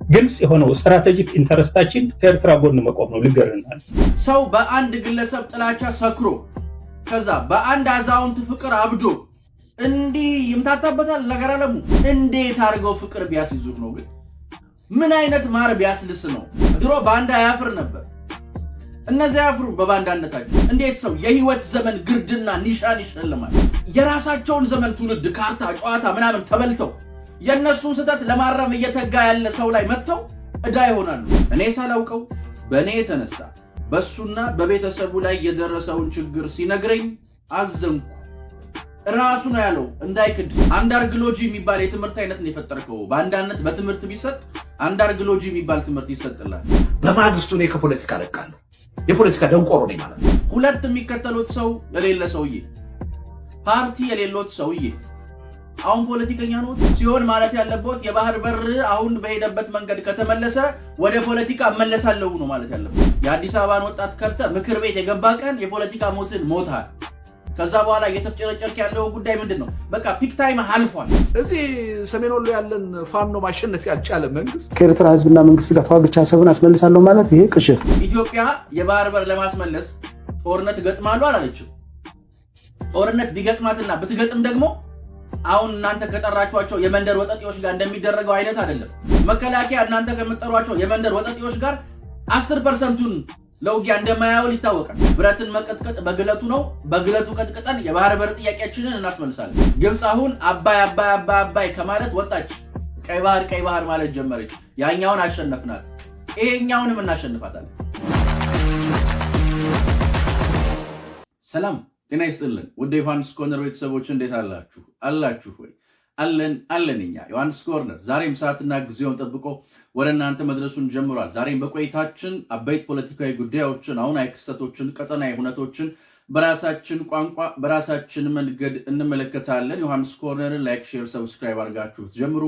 ግልጽ የሆነው ስትራቴጂክ ኢንተረስታችን ከኤርትራ ጎን መቆም ነው። ልገርናል ሰው በአንድ ግለሰብ ጥላቻ ሰክሮ ከዛ በአንድ አዛውንት ፍቅር አብዶ እንዲህ ይምታታበታል ነገር አለሙ። እንዴት አድርገው ፍቅር ቢያስይዙ ነው? ግን ምን አይነት ማር ቢያስልስ ነው? ድሮ ባንዳ ያፍር ነበር፣ እነዚያ ያፍሩ በባንዳነታቸው። እንዴት ሰው የህይወት ዘመን ግርድና ኒሻን ይሸልማል? የራሳቸውን ዘመን ትውልድ ካርታ ጨዋታ ምናምን ተበልተው የነሱን ስህተት ለማረም እየተጋ ያለ ሰው ላይ መጥተው እዳ ይሆናሉ። እኔ ሳላውቀው በእኔ የተነሳ በሱና በቤተሰቡ ላይ የደረሰውን ችግር ሲነግረኝ አዘንኩ። ራሱ ነው ያለው እንዳይክድ። አንዳርግሎጂ የሚባል የትምህርት አይነት ነው የፈጠርከው። በአንዳነት በትምህርት ቢሰጥ አንዳርግሎጂ የሚባል ትምህርት ይሰጥላል። በማግስቱ ነው ከፖለቲካ ለቃለሁ። የፖለቲካ ደንቆሮ ነኝ ማለት ነው። ሁለት የሚከተሉት ሰው የሌለ ሰውዬ፣ ፓርቲ የሌሎት ሰውዬ አሁን ፖለቲከኛ ነው ሲሆን ማለት ያለበት የባህር በር አሁን በሄደበት መንገድ ከተመለሰ ወደ ፖለቲካ እመለሳለሁ ነው ማለት ያለበት። የአዲስ አበባን ወጣት ከርተ ምክር ቤት የገባ ቀን የፖለቲካ ሞትን ሞታል። ከዛ በኋላ እየተፍጨረጨርክ ያለው ጉዳይ ምንድነው? በቃ ፒክ ታይም አልፏል። እዚህ ሰሜን ወሎ ያለን ፋኖ ማሸነፍ ያልቻለ መንግስት ከኤርትራ ህዝብና መንግስት ጋር ተዋግቼ አሰብን አስመልሳለሁ ማለት ይሄ ቅሽት። ኢትዮጵያ የባህር በር ለማስመለስ ጦርነት ገጥማለሁ አላለችም። ጦርነት ቢገጥማትና ብትገጥም ደግሞ አሁን እናንተ ከጠራችኋቸው የመንደር ወጠጤዎች ጋር እንደሚደረገው አይነት አይደለም። መከላከያ እናንተ ከምትጠሯቸው የመንደር ወጠጤዎች ጋር 10%ቱን ለውጊያ እንደማያውል ይታወቃል። ብረትን መቀጥቀጥ በግለቱ ነው። በግለቱ ቀጥቅጠን የባህር በር ጥያቄያችንን እናስመልሳለን። ግብፅ አሁን አባይ አባይ አባይ አባይ ከማለት ወጣች። ቀይ ባህር ማለት ጀመረች። ያኛውን አሸነፍናት፣ ይሄኛውንም እናሸንፋታለን። ሰላም ጤና ይስጥልን ውድ ዮሐንስ ኮርነር ቤተሰቦች እንዴት አላችሁ? አላችሁ ወይ? አለን እኛ ዮሐንስ ኮርነር ዛሬም ሰዓትና ጊዜውን ጠብቆ ወደ እናንተ መድረሱን ጀምሯል። ዛሬም በቆይታችን አበይት ፖለቲካዊ ጉዳዮችን፣ አሁናዊ ክስተቶችን፣ ቀጠናዊ ሁነቶችን በራሳችን ቋንቋ በራሳችን መንገድ እንመለከታለን። ዮሐንስ ኮርነርን ላይክ፣ ሼር፣ ሰብስክራይብ አድርጋችሁ ጀምሩ።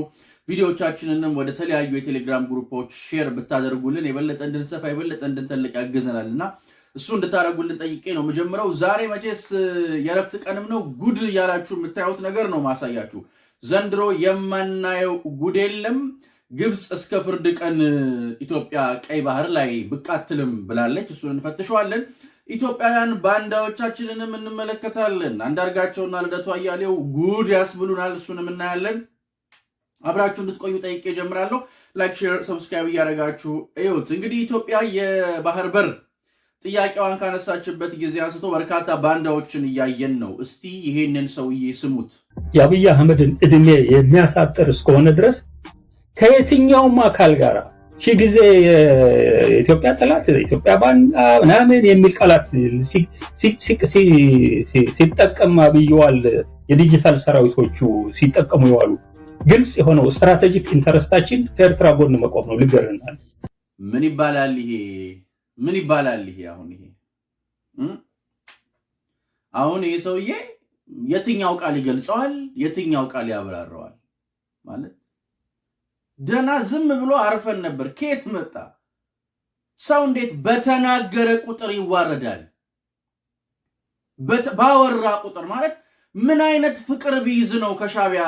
ቪዲዮዎቻችንንም ወደ ተለያዩ የቴሌግራም ግሩፖች ሼር ብታደርጉልን የበለጠ እንድንሰፋ የበለጠ እንድንተልቅ ያግዘናልና እሱ እንድታደርጉልን ጠይቄ ነው መጀመሪያው። ዛሬ መቼስ የረፍት ቀንም ነው። ጉድ ያላችሁ የምታዩት ነገር ነው ማሳያችሁ። ዘንድሮ የማናየው ጉድ የለም። ግብፅ እስከ ፍርድ ቀን ኢትዮጵያ ቀይ ባህር ላይ ብቅ አትልም ብላለች። እሱን እንፈትሸዋለን። ኢትዮጵያውያን ባንዳዎቻችንንም እንመለከታለን። አንዳርጋቸውና ልደቱ አያሌው ጉድ ያስብሉናል። እሱንም እናያለን። አብራችሁ እንድትቆዩ ጠይቄ ጀምራለሁ። ላይክ፣ ሼር፣ ሰብስክራይብ እያደረጋችሁ እዩት። እንግዲህ ኢትዮጵያ የባህር በር ጥያቄዋን ካነሳችበት ጊዜ አንስቶ በርካታ ባንዳዎችን እያየን ነው። እስቲ ይሄንን ሰውዬ ስሙት። የአብይ አህመድን እድሜ የሚያሳጥር እስከሆነ ድረስ ከየትኛውም አካል ጋር ሺህ ጊዜ የኢትዮጵያ ጠላት ኢትዮጵያ ባንዳ ምናምን የሚል ቃላት ሲጠቀም አብይዋል። የዲጂታል ሰራዊቶቹ ሲጠቀሙ ይዋሉ። ግልጽ የሆነው ስትራቴጂክ ኢንተረስታችን ከኤርትራ ጎን መቆም ነው። ልገርናል ምን ይባላል ይሄ? ምን ይባላል ይሄ? አሁን ይሄ ሰውዬ የትኛው ቃል ይገልጸዋል? የትኛው ቃል ያብራራዋል? ማለት ደና ዝም ብሎ አርፈን ነበር። ከየት መጣ? ሰው እንዴት በተናገረ ቁጥር ይዋረዳል? ባወራ ቁጥር ማለት ምን አይነት ፍቅር ቢይዝ ነው ከሻቢያ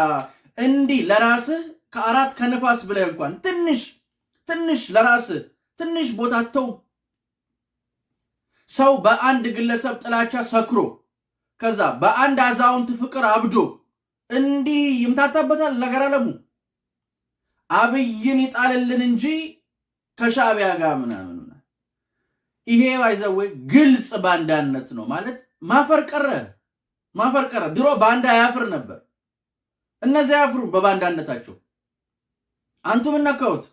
እንዲህ ለራስህ ከአራት ከነፋስ ብለህ እንኳን ትንሽ ለራስህ ትንሽ ቦታ ተው። ሰው በአንድ ግለሰብ ጥላቻ ሰክሮ ከዛ በአንድ አዛውንት ፍቅር አብዶ እንዲህ ይምታታበታል ነገር አለሙ። አብይን ይጣልልን እንጂ ከሻቢያ ጋር ምናምን ይሄ ባይዘው ግልጽ ባንዳነት ነው ማለት ማፈር ቀረ። ድሮ ባንዳ ያፍር ነበር፣ እነዚያ ያፍሩ በባንዳነታቸው። አንቱም እናካውት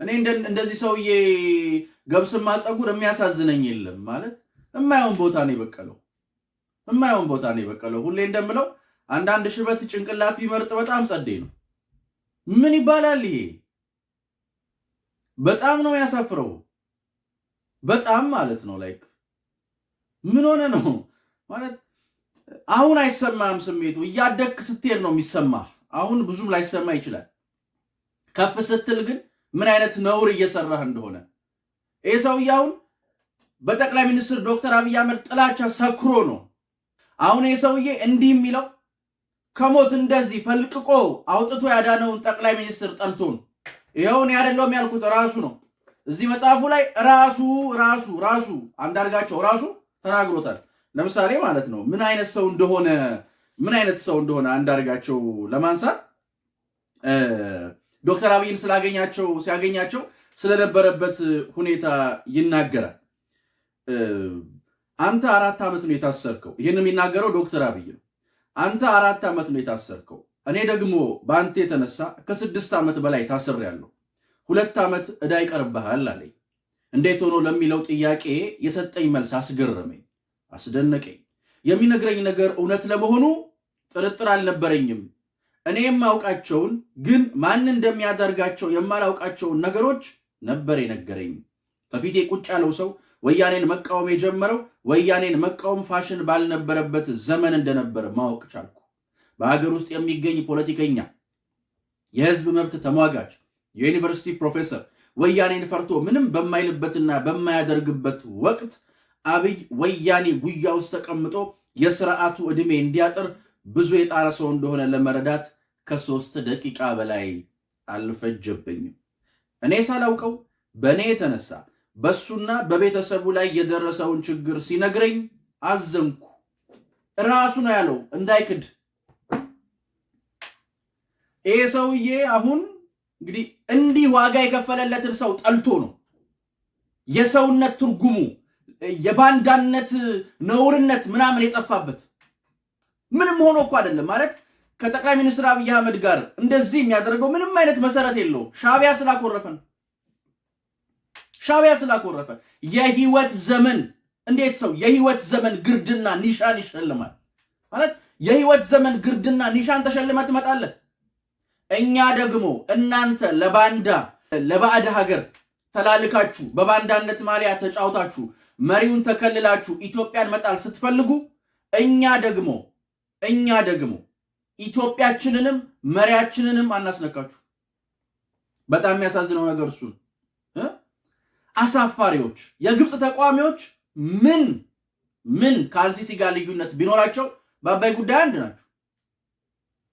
እኔ እንደዚህ ሰውዬ ገብስማ ጸጉር የሚያሳዝነኝ የለም ማለት የማይሆን ቦታ ነው የበቀለው። ሁሌ እንደምለው አንዳንድ ሽበት ጭንቅላት ቢመርጥ በጣም ጸዴ ነው። ምን ይባላል ይሄ? በጣም ነው ያሳፍረው። በጣም ማለት ነው ላይክ ምን ሆነ ነው ማለት አሁን አይሰማም ስሜቱ። እያደክ ስትሄድ ነው የሚሰማህ። አሁን ብዙም ላይሰማ ይችላል። ከፍ ስትል ግን ምን አይነት ነውር እየሰራህ እንደሆነ ይሄ ሰውዬ አሁን በጠቅላይ ሚኒስትር ዶክተር አብይ አህመድ ጥላቻ ሰክሮ ነው። አሁን ይሄ ሰውዬ እንዲህ የሚለው ከሞት እንደዚህ ፈልቅቆ አውጥቶ ያዳነውን ጠቅላይ ሚኒስትር ጠልቶ ነው። ይሄውን ያደለም ያልኩት ራሱ ነው። እዚህ መጽሐፉ ላይ ራሱ አንዳርጋቸው ራሱ ተናግሮታል። ለምሳሌ ማለት ነው ምን አይነት ሰው እንደሆነ አንዳርጋቸው ለማንሳት ዶክተር አብይን ሲያገኛቸው ስለነበረበት ሁኔታ ይናገራል። አንተ 4 ዓመት ነው የታሰርከው። ይሄን የሚናገረው ዶክተር አብይ ነው። አንተ 4 ዓመት ነው የታሰርከው። እኔ ደግሞ በአንተ የተነሳ ከ6 ዓመት በላይ ታስሬያለሁ። 2 ዓመት ዕዳ ይቀርብሃል አለኝ። እንዴት ሆኖ ለሚለው ጥያቄ የሰጠኝ መልስ አስገረመኝ፣ አስደነቀኝ። የሚነግረኝ ነገር እውነት ለመሆኑ ጥርጥር አልነበረኝም። እኔ የማውቃቸውን ግን ማን እንደሚያደርጋቸው የማላውቃቸውን ነገሮች ነበር የነገረኝ። ከፊቴ ቁጭ ያለው ሰው ወያኔን መቃወም የጀመረው ወያኔን መቃወም ፋሽን ባልነበረበት ዘመን እንደነበረ ማወቅ ቻልኩ። በሀገር ውስጥ የሚገኝ ፖለቲከኛ፣ የህዝብ መብት ተሟጋች፣ የዩኒቨርሲቲ ፕሮፌሰር ወያኔን ፈርቶ ምንም በማይልበትና በማያደርግበት ወቅት አብይ ወያኔ ጉያ ውስጥ ተቀምጦ የስርዓቱ ዕድሜ እንዲያጥር ብዙ የጣረ ሰው እንደሆነ ለመረዳት ከ3 ደቂቃ በላይ አልፈጀብኝም። እኔ ሳላውቀው በእኔ የተነሳ በሱና በቤተሰቡ ላይ የደረሰውን ችግር ሲነግረኝ አዘንኩ። ራሱ ነው ያለው እንዳይክድ። ይሄ ሰውዬ አሁን እንግዲህ እንዲህ ዋጋ የከፈለለትን ሰው ጠልቶ ነው የሰውነት ትርጉሙ የባንዳነት ነውርነት ምናምን የጠፋበት። ምንም ሆኖ እኮ አይደለም ማለት ከጠቅላይ ሚኒስትር አብይ አህመድ ጋር እንደዚህ የሚያደርገው ምንም አይነት መሰረት የለውም። ሻቢያ ስላኮረፈ የህይወት ዘመን እንዴት ሰው የህይወት ዘመን ግርድና ኒሻን ይሸልማል ማለት የህይወት ዘመን ግርድና ኒሻን ተሸልመ ትመጣለህ። እኛ ደግሞ እናንተ ለባዕድ ሀገር ተላልካችሁ በባንዳነት ማሊያ ተጫውታችሁ መሪውን ተከልላችሁ ኢትዮጵያን መጣል ስትፈልጉ እኛ ደግሞ ኢትዮጵያችንንም መሪያችንንም አናስነካችሁ። በጣም የሚያሳዝነው ነገር እሱ አሳፋሪዎች የግብፅ ተቋሚዎች ምን ከአልሲሲ ጋር ልዩነት ቢኖራቸው በአባይ ጉዳይ አንድ ናቸው።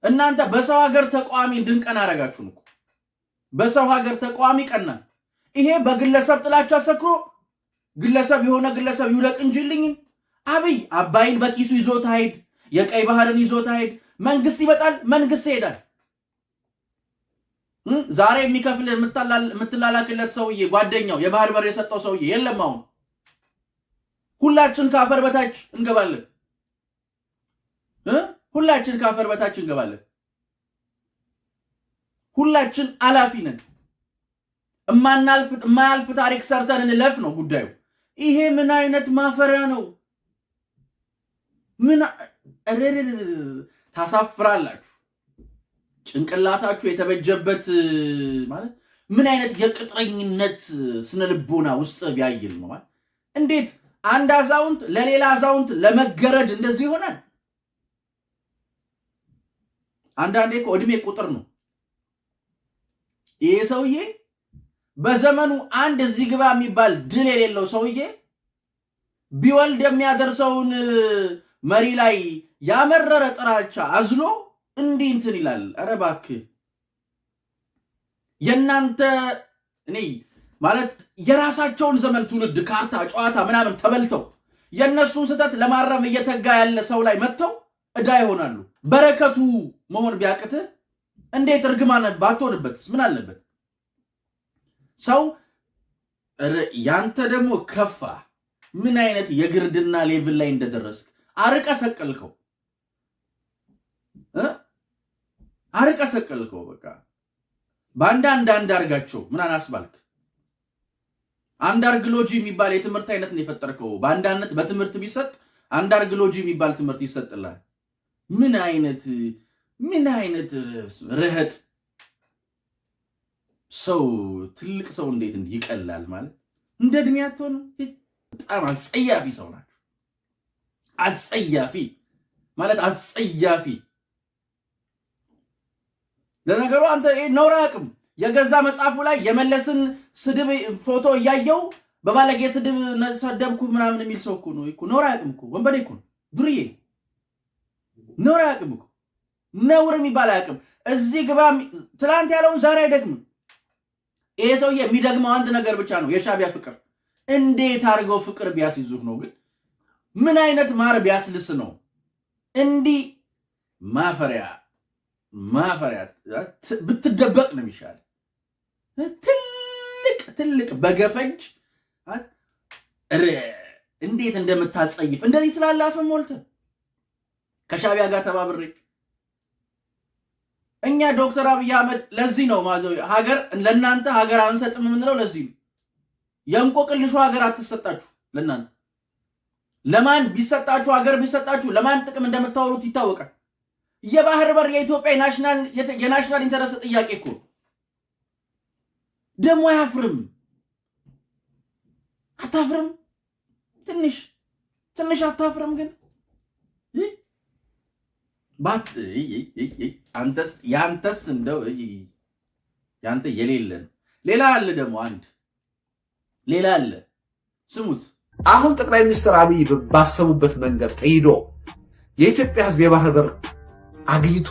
እናንተ በሰው ሀገር ተቋሚ እንድንቀና አረጋችሁን እኮ በሰው ሀገር ተቋሚ ቀናን። ይሄ በግለሰብ ጥላቻ ሰክሮ የሆነ ግለሰብ ይውለቅ እንጂልኝ አብይ አባይን በኪሱ ይዞት ሄድ፣ የቀይ ባህርን ይዞት ሄድ። መንግስት ይመጣል፣ መንግስት ይሄዳል። ዛሬ የሚከፍል የምትላላክለት ሰውዬ ጓደኛው የባህር በር የሰጠው ሰውዬ የለም። አሁን ሁላችን ካፈር በታች እንገባለን። ሁላችን አላፊ ነን። የማያልፍ ታሪክ ሰርተን እንለፍ ነው ጉዳዩ። ይሄ ምን አይነት ማፈሪያ ነው? ታሳፍራላችሁ። ጭንቅላታችሁ የተበጀበት ማለት ምን አይነት የቅጥረኝነት ስነልቦና ውስጥ ቢያይል ነው ማለት? እንዴት አንድ አዛውንት ለሌላ አዛውንት ለመገረድ እንደዚህ ይሆናል? አንዳንዴ እኮ እድሜ ቁጥር ነው። ይሄ ሰውዬ በዘመኑ አንድ እዚህ ግባ የሚባል ድል የሌለው ሰውዬ ቢወልድ የሚያደርሰውን መሪ ላይ ያመረረ ጥራቻ አዝሎ እንዲህ እንትን ይላል። ኧረ እባክህ የናንተ እኔ ማለት የራሳቸውን ዘመን ትውልድ ካርታ ጨዋታ ምናምን ተበልተው የነሱን ስህተት ለማረም እየተጋ ያለ ሰው ላይ መጥተው ዕዳ ይሆናሉ። በረከቱ መሆን ቢያቅትህ እንዴት እርግማን ባትሆንበትስ ምን አለበት? ሰው ያንተ ደግሞ ከፋ። ምን አይነት የግርድና ሌቭል ላይ እንደደረስክ አርቀ ሰቀልከው። በቃ በአንዳንድ አንዳርጋቸው ምን አናስባልክ? አንዳርግሎጂ የሚባል የትምህርት አይነት ነው የፈጠርከው። በአንዳነት በትምህርት ቢሰጥ አንዳርግሎጂ የሚባል ትምህርት ይሰጥላል። ምን አይነት ረህጥ ሰው! ትልቅ ሰው እንዴት ይቀላል ማለት እንደ እድሜያቸው ነው። በጣም አጸያፊ ሰው ናቸው። አጸያፊ ለነገሩ አንተ ነውር አያውቅም። የገዛ መጽሐፉ ላይ የመለስን ስድብ ፎቶ እያየው በባለጌ ስድብ ሰደብኩ ምናምን የሚል ሰው እኮ ነው። ነውር አያውቅም እኮ ወንበዴ እኮ ነው። ዱርዬ ነውር አያውቅም እኮ ነውር የሚባል አያውቅም። እዚህ ግባ ትላንት ያለውን ዛሬ አይደግምም። ይሄ ሰውዬ የሚደግመው አንድ ነገር ብቻ ነው፣ የሻዕቢያ ፍቅር። እንዴት አድርገው ፍቅር ቢያስይዙህ ነው ግን? ምን አይነት ማር ቢያስልስ ነው? እንዲህ ማፈሪያ ብትደበቅ ነው የሚሻል። ትልቅ በገፈጅ እንዴት እንደምታጸይፍ እንደዚህ ስላላፈም ሞልተህ ከሻዕቢያ ጋር ተባብሬ እኛ ዶክተር አብይ አህመድ ለዚህ ነው ሀገር ለእናንተ ሀገር አንሰጥም የምንለው ለዚህ ነው። የእንቆቅልሹ ሀገር አትሰጣችሁ ለእናንተ። ለማን ቢሰጣችሁ ሀገር ቢሰጣችሁ ለማን ጥቅም እንደምታወሩት ይታወቃል። የባህር በር የኢትዮጵያ የናሽናል ኢንተረስት ጥያቄ እኮ ደሞ አያፍርም። አታፍርም? ትንሽ አታፍርም? ግን ያንተስ እንደው ያንተ የሌለን ሌላ አለ ደግሞ ሌላ አለ። ስሙት። አሁን ጠቅላይ ሚኒስትር አብይ ባሰቡበት መንገድ ተይዶ የኢትዮጵያ ሕዝብ የባህር በር አግኝቶ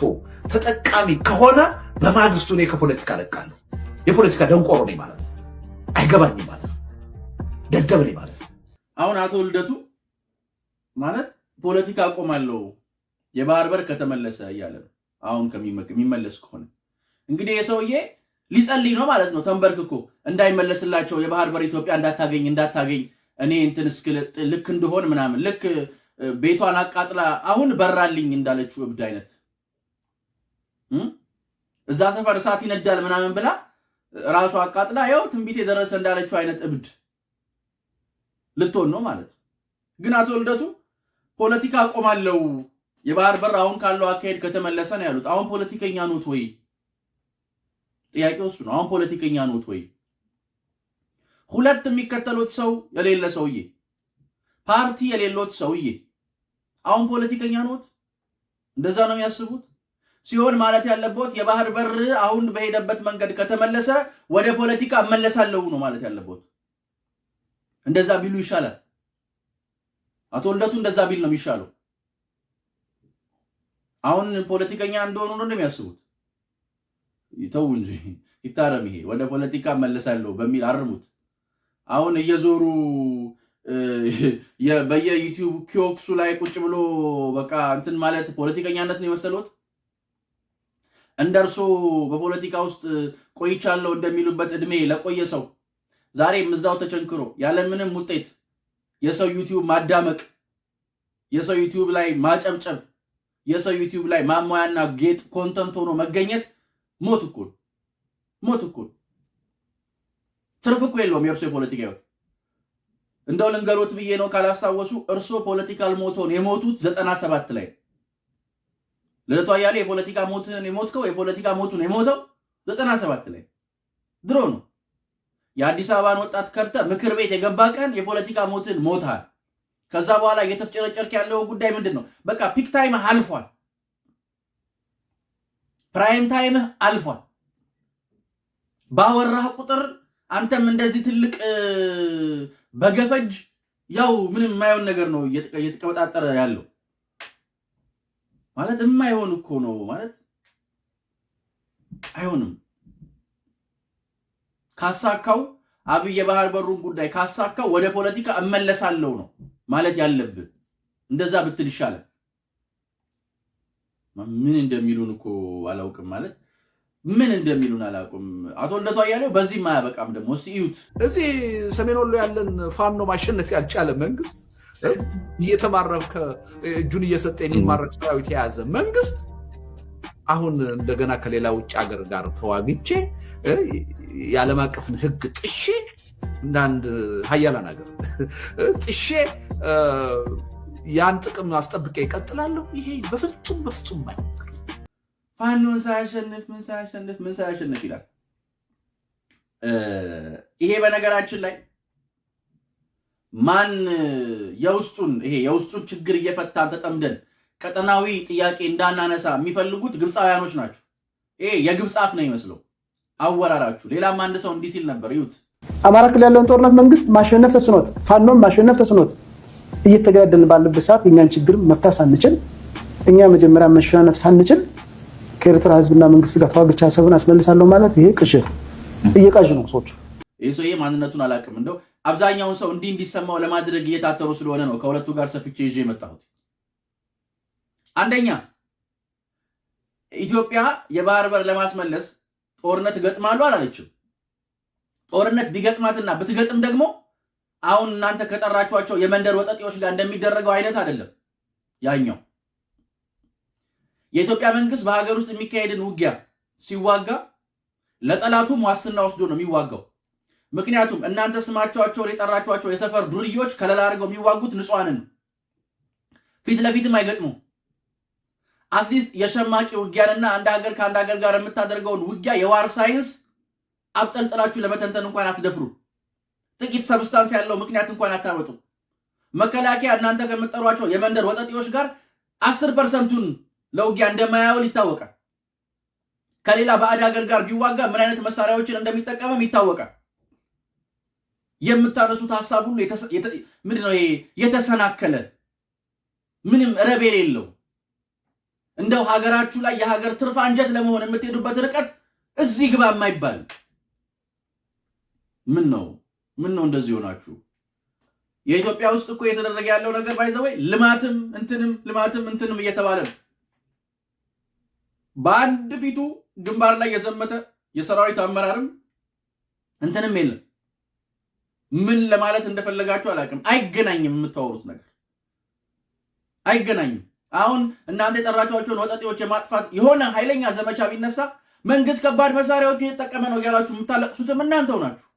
ተጠቃሚ ከሆነ በማግስቱ እኔ ከፖለቲካ ለቃለሁ። የፖለቲካ ደንቆሮ ነኝ ማለት ነው። አይገባኝም ማለት ነው። ደደብ ነኝ ማለት ነው። አሁን አቶ ልደቱ ማለት ፖለቲካ አቆማለሁ የባህር በር ከተመለሰ እያለ ነው። አሁን ከሚመለስ ከሆነ እንግዲህ የሰውዬ ሊጸልይ ነው ማለት ነው። ተንበርክኮ እንዳይመለስላቸው የባህር በር ኢትዮጵያ እንዳታገኝ እኔ እንትን እስክልጥ ልክ እንደሆን ምናምን ልክ ቤቷን አቃጥላ አሁን በራልኝ እንዳለችው እብድ አይነት እዛ ሰፈር እሳት ይነዳል ምናምን ብላ ራሷ አቃጥላ ያው ትንቢት የደረሰ እንዳለችው አይነት እብድ ልትሆን ነው ማለት። ግን አቶ ልደቱ ፖለቲካ አቆማለሁ የባህር በር አሁን ካለው አካሄድ ከተመለሰ ነው ያሉት። አሁን ፖለቲከኛ ኖት ወይ? ጥያቄው እሱ ነው። አሁን ፖለቲከኛ ኖት ወይ? ሁለት የሚከተሉት ሰው የሌለ ሰውዬ፣ ፓርቲ የሌሎት ሰውዬ አሁን ፖለቲከኛ ኖት? እንደዛ ነው የሚያስቡት? ሲሆን ማለት ያለበት የባህር በር አሁን በሄደበት መንገድ ከተመለሰ ወደ ፖለቲካ እመለሳለሁ ነው ማለት ያለበት። እንደዛ ቢሉ ይሻላል። አቶ ልደቱ እንደዛ ቢል ነው የሚሻለው። አሁን ፖለቲከኛ እንደሆኑ ነው እንደሚያስቡት። ይተው እንጂ ይታረም። ይሄ ወደ ፖለቲካ እመለሳለሁ በሚል አርሙት። አሁን እየዞሩ በየዩቲዩብ ኪዮክሱ ላይ ቁጭ ብሎ በቃ እንትን ማለት ፖለቲከኛነት ነው የመሰሉት። እንደርሶ በፖለቲካ ውስጥ ቆይቻለሁ እንደሚሉበት እድሜ ለቆየ ሰው ዛሬም እዛው ተቸንክሮ ያለምንም ውጤት የሰው ዩቲዩብ ማዳመቅ፣ የሰው ዩቲዩብ ላይ ማጨብጨብ፣ የሰው ዩቲዩብ ላይ ማሟያና ጌጥ ኮንተንት ሆኖ መገኘት ሞት እኮ ትርፍ እኮ የለውም የእርሶ የፖለቲካ ህይወት። እንደው ልንገሮት ብዬ ነው ካላስታወሱ እርሶ ፖለቲካል ሞቶን የሞቱት 97 ላይ ልደቱ አያሌው የፖለቲካ ሞቱን የሞተው 97 ላይ ድሮ ነው። የአዲስ አበባን ወጣት ከርተ ምክር ቤት የገባ ቀን የፖለቲካ ሞትን ሞታል። ከዛ በኋላ እየተፍጨረጨርክ ያለው ጉዳይ ምንድን ነው? በቃ ፒክ ታይምህ አልፏል። ፕራይም ታይምህ አልፏል። ባወራህ ቁጥር አንተም እንደዚህ ትልቅ በገፈጅ ያው ምንም የማይሆን ነገር ነው እየተቀበጣጠረ ያለው ማለት የማይሆን እኮ ነው ማለት አይሆንም። ካሳካው አብይ የባህር በሩን ጉዳይ ካሳካው ወደ ፖለቲካ እመለሳለሁ ነው ማለት ያለብህ። እንደዛ ብትል ይሻላል። ምን እንደሚሉን እኮ አላውቅም ማለት ምን እንደሚሉን አላውቅም። አቶ ልደቱ አያሌው በዚህ ማያበቃም ደግሞ እስቲ እዩት። እዚህ ሰሜን ወሎ ያለን ፋኖ ማሸነፍ ያልቻለ መንግስት እየተማረከ እጁን እየሰጠ የሚማረክ ሰራዊት የያዘ መንግስት አሁን እንደገና ከሌላ ውጭ ሀገር ጋር ተዋግቼ የዓለም አቀፍን ህግ ጥሼ እንዳንድ ሀያላን ሀገር ጥሼ ያን ጥቅም አስጠብቄ ይቀጥላለሁ። ይሄ በፍጹም አይሆንም። ፋኖን ሳያሸንፍ ምን ሳያሸንፍ ይላል። ይሄ በነገራችን ላይ ማን የውስጡን ችግር እየፈታን ተጠምደን ቀጠናዊ ጥያቄ እንዳናነሳ የሚፈልጉት ግብፃውያኖች ናቸው። ይሄ የግብፅ አፍ ነው ይመስለው አወራራችሁ። ሌላም አንድ ሰው እንዲህ ሲል ነበር ይሁት። አማራ ክልል ያለውን ጦርነት መንግስት ማሸነፍ ተስኖት ፋኖን ማሸነፍ ተስኖት እየተገዳደልን ባለበት ሰዓት የኛን ችግር መፍታት ሳንችል እኛ መጀመሪያ መሸነፍ ሳንችል ከኤርትራ ህዝብና መንግስት ጋር ተዋግቼ አሰብን አስመልሳለሁ ማለት ይሄ ቅሽት እየቃዡ ነው ሰዎች። ይህ ሰውዬ ማንነቱን አላውቅም። እንደው አብዛኛውን ሰው እንዲሰማው ለማድረግ እየታተሩ ስለሆነ ነው ከሁለቱ ጋር ሰፍቼ ይዤ የመጣሁት። አንደኛ ኢትዮጵያ የባህር በር ለማስመለስ ጦርነት ገጥማሉ አላለችም። ጦርነት ቢገጥማትና ብትገጥም ደግሞ አሁን እናንተ ከጠራችኋቸው የመንደር ወጠጤዎች ጋር እንደሚደረገው አይነት አይደለም። ያኛው የኢትዮጵያ መንግስት በሀገር ውስጥ የሚካሄድን ውጊያ ሲዋጋ ለጠላቱም ዋስትና ወስዶ ነው የሚዋጋው። ምክንያቱም እናንተ ስማቸውን የጠራችኋቸው የሰፈር ዱርዮች ከለላ አድርገው የሚዋጉት ንጹሃንን ፊት ለፊትም አይገጥሙ። አትሊስት የሸማቂ ውጊያንና አንድ ሀገር ከአንድ ሀገር ጋር የምታደርገውን ውጊያ የዋር ሳይንስ አብጠልጥላችሁ ለመተንተን እንኳን አትደፍሩ። ጥቂት ሰብስታንስ ያለው ምክንያት እንኳን አታመጡ። መከላከያ እናንተ ከምትጠሯቸው የመንደር ወጠጤዎች ጋር 10%ቱን ለውጊያ እንደማያውል ይታወቃል። ከሌላ ባዕድ ሀገር ጋር ቢዋጋ ምን አይነት መሳሪያዎችን እንደሚጠቀምም ይታወቃል። የምታነሱት ሐሳብ ሁሉ ምንድነው? የተሰናከለ ምንም ረብ የሌለው እንደው ሀገራችሁ ላይ የሀገር ትርፍ አንጀት ለመሆን የምትሄዱበት ርቀት እዚህ ግባ የማይባል ምን ነው እንደዚህ ሆናችሁ? የኢትዮጵያ ውስጥ እኮ የተደረገ ያለው ነገር ባይዘወይ ልማትም እንትንም እየተባለ ነው። በአንድ ፊቱ ግንባር ላይ የዘመተ የሰራዊት አመራርም እንትንም የለም። ምን ለማለት እንደፈለጋችሁ አላውቅም። አይገናኝም፣ የምታወሩት ነገር አይገናኝም። አሁን እናንተ የጠራችኋቸውን ወጠጤዎች የማጥፋት የሆነ ኃይለኛ ዘመቻ ቢነሳ መንግስት ከባድ መሳሪያዎችን እየተጠቀመ ነው ያላችሁ የምታለቅሱትም እናንተው ናችሁ።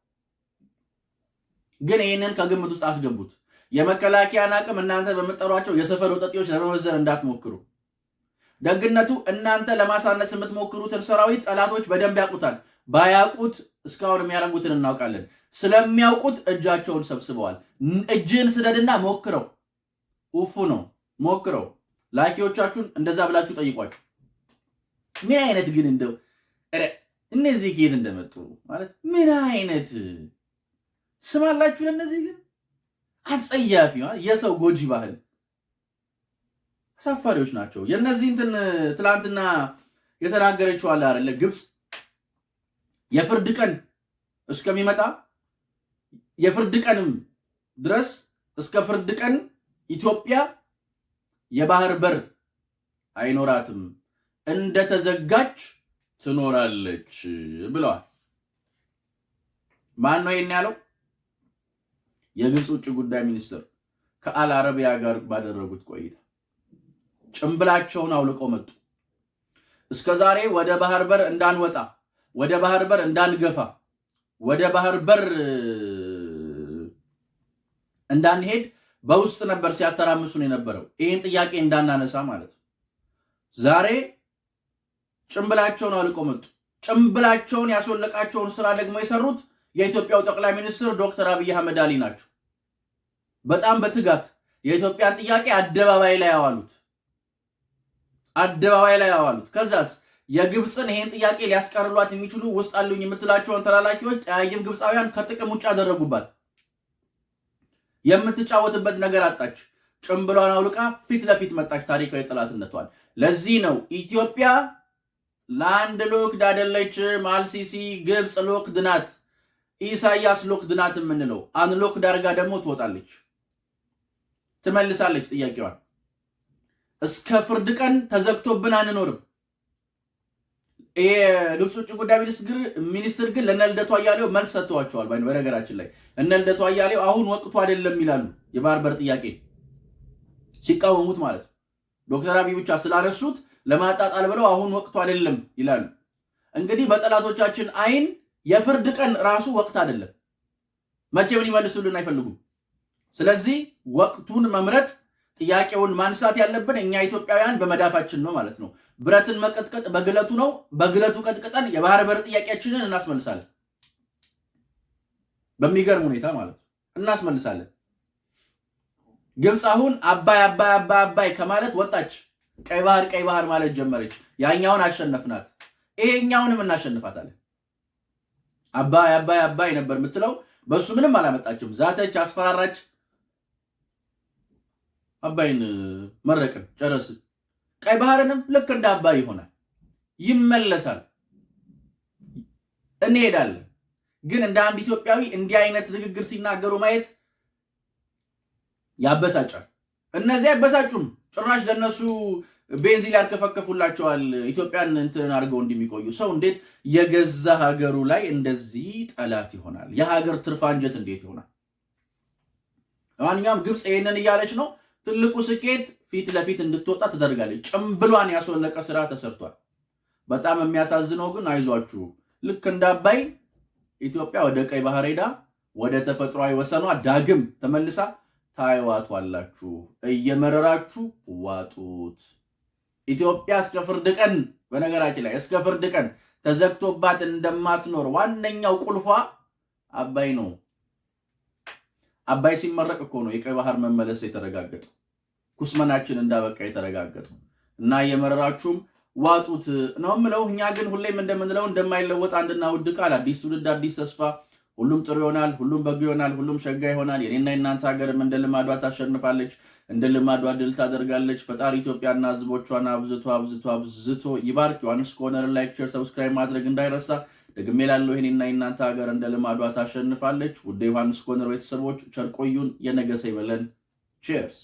ግን ይህንን ከግምት ውስጥ አስገቡት። የመከላከያን አቅም እናንተ በምትጠሯቸው የሰፈር ወጠጤዎች ለመመዘን እንዳትሞክሩ። ደግነቱ እናንተ ለማሳነስ የምትሞክሩትን ሰራዊት ጠላቶች በደንብ ያውቁታል። ባያውቁት እስካሁን የሚያደርጉትን እናውቃለን። ስለሚያውቁት እጃቸውን ሰብስበዋል። እጅን ስደድና ሞክረው። ኡፉ ነው ሞክረው። ላኪዎቻችሁን እንደዛ ብላችሁ ጠይቋቸው። ምን አይነት ግን እንደው እነዚህ ከየት እንደመጡ ማለት ምን አይነት ስም አላችሁ? ለእነዚህ ግን አጸያፊ የሰው ጎጂ ባህል አሳፋሪዎች ናቸው። የእነዚህ እንትን ትላንትና የተናገረችው አለ አይደለ? ግብፅ የፍርድ ቀን እስከሚመጣ የፍርድ ቀንም ድረስ እስከ ፍርድ ቀን ኢትዮጵያ የባህር በር አይኖራትም፣ እንደተዘጋች ትኖራለች ብለዋል። ማን ነው ይሄን ያለው? የግብፅ ውጭ ጉዳይ ሚኒስትር ከአል አረቢያ ጋር ባደረጉት ቆይታ ጭምብላቸውን አውልቀው መጡ። እስከዛሬ ወደ ባህር በር እንዳንወጣ፣ ወደ ባህር በር እንዳንገፋ፣ ወደ ባህር በር እንዳንሄድ በውስጥ ነበር ሲያተራምሱን የነበረው፣ ይህን ጥያቄ እንዳናነሳ ማለት ነው። ዛሬ ጭምብላቸውን አውልቀው መጡ። ጭምብላቸውን ያስወለቃቸውን ስራ ደግሞ የሰሩት የኢትዮጵያው ጠቅላይ ሚኒስትር ዶክተር አብይ አህመድ አሊ ናቸው። በጣም በትጋት የኢትዮጵያን ጥያቄ አደባባይ ላይ ያዋሉት። ከዛስ የግብፅን ይሄን ጥያቄ ሊያስቀርሏት የሚችሉ ውስጥ አሉኝ የምትላቸውን ተላላኪዎች ጠያይም ግብፃውያን ከጥቅም ውጭ አደረጉባት። የምትጫወትበት ነገር አጣች። ጭምብሏን አውልቃ ፊት ለፊት መጣች ታሪካዊ ጠላትነቷን። ለዚህ ነው ኢትዮጵያ ላንድ ሎክድ አይደለችም። አልሲሲ ግብፅ ሎክድ ናት፣ ኢሳያስ ሎክድ ናት የምንለው። አንሎክድ አድርጋ ደግሞ ትወጣለች፣ ትመልሳለች ጥያቄዋን። እስከ ፍርድ ቀን ተዘግቶብን አንኖርም። የግብፅ ውጭ ጉዳይ ሚኒስትር ግን ለእነ ልደቱ አያሌው መልስ ሰጥተዋቸዋል። በነገራችን ላይ እነ ልደቱ አያሌው አሁን ወቅቱ አይደለም ይላሉ። የባህር በር ጥያቄ ሲቃወሙት ማለት ነው። ዶክተር አብይ ብቻ ስላነሱት ለማጣጣል ብለው አሁን ወቅቱ አይደለም ይላሉ። እንግዲህ በጠላቶቻችን አይን የፍርድ ቀን ራሱ ወቅት አይደለም። መቼም ሊመልሱልን አይፈልጉም። ስለዚህ ወቅቱን መምረጥ፣ ጥያቄውን ማንሳት ያለብን እኛ ኢትዮጵያውያን በመዳፋችን ነው ማለት ነው። ብረትን መቀጥቀጥ በግለቱ ነው። በግለቱ ቀጥቅጠን የባህር በር ጥያቄያችንን እናስመልሳለን። በሚገርም ሁኔታ ማለት ነው እናስመልሳለን። ግብፅ አሁን አባይ ከማለት ወጣች። ቀይ ባህር ማለት ጀመረች። ያኛውን አሸነፍናት፣ ይሄኛውንም እናሸንፋታለን። አባይ ነበር የምትለው፣ በሱ ምንም አላመጣችም። ዛተች፣ አስፈራራች። አባይን መረቅን፣ ጨረስን። ቀይ ባህርንም ልክ እንደ አባይ ይሆናል፣ ይመለሳል፣ እንሄዳለን። ግን እንደ አንድ ኢትዮጵያዊ እንዲህ አይነት ንግግር ሲናገሩ ማየት ያበሳጫል። እነዚህ አይበሳጩም፣ ጭራሽ ለነሱ ቤንዚን ያርከፈከፉላቸዋል ኢትዮጵያን እንትን አድርገው እንደሚቆዩ። ሰው እንዴት የገዛ ሀገሩ ላይ እንደዚህ ጠላት ይሆናል? የሀገር ትርፍ አንጀት እንዴት ይሆናል? ለማንኛውም ግብፅ ይሄንን እያለች ነው። ትልቁ ስኬት ፊት ለፊት እንድትወጣ ተደርጋለች። ጭምብሏን ያስወለቀ ስራ ተሰርቷል። በጣም የሚያሳዝነው ግን አይዟችሁ፣ ልክ እንደ አባይ ኢትዮጵያ ወደ ቀይ ባህር ሄዳ ወደ ተፈጥሯዊ ወሰኗ ዳግም ተመልሳ ታይዋቷላችሁ። እየመረራችሁ ዋጡት። ኢትዮጵያ እስከ ፍርድ ቀን፣ በነገራችን ላይ እስከ ፍርድ ቀን ተዘግቶባት እንደማትኖር ዋነኛው ቁልፏ አባይ ነው። አባይ ሲመረቅ እኮ ነው የቀይ ባህር መመለስ የተረጋገጠ፣ ኩስመናችን እንዳበቃ የተረጋገጠ እና እየመረራችሁም ዋጡት ነው የምለው። እኛ ግን ሁሌም እንደምንለው እንደማይለወጥ አንድና ውድ ቃል፣ አዲስ ትውልድ አዲስ ተስፋ፣ ሁሉም ጥሩ ይሆናል፣ ሁሉም በጎ ይሆናል፣ ሁሉም ሸጋ ይሆናል። የኔና የናንተ ሀገርም እንደ ልማዷ ታሸንፋለች፣ እንደ ልማዷ ድል ታደርጋለች። ፈጣሪ ኢትዮጵያና ሕዝቦቿን አብዝቶ አብዝቶ አብዝቶ ይባርክ። ዮሐንስ ኮርነር ላይክ፣ ሼር፣ ሰብስክራይብ ማድረግ እንዳይረሳ። ደግሜ ላለው የኔና የናንተ ሀገር እንደ ልማዷ ታሸንፋለች። ውድ ዮሐንስ ኮርነር ቤተሰቦች ቸር ቆዩን። የነገ ሰው ይበለን። ቺርስ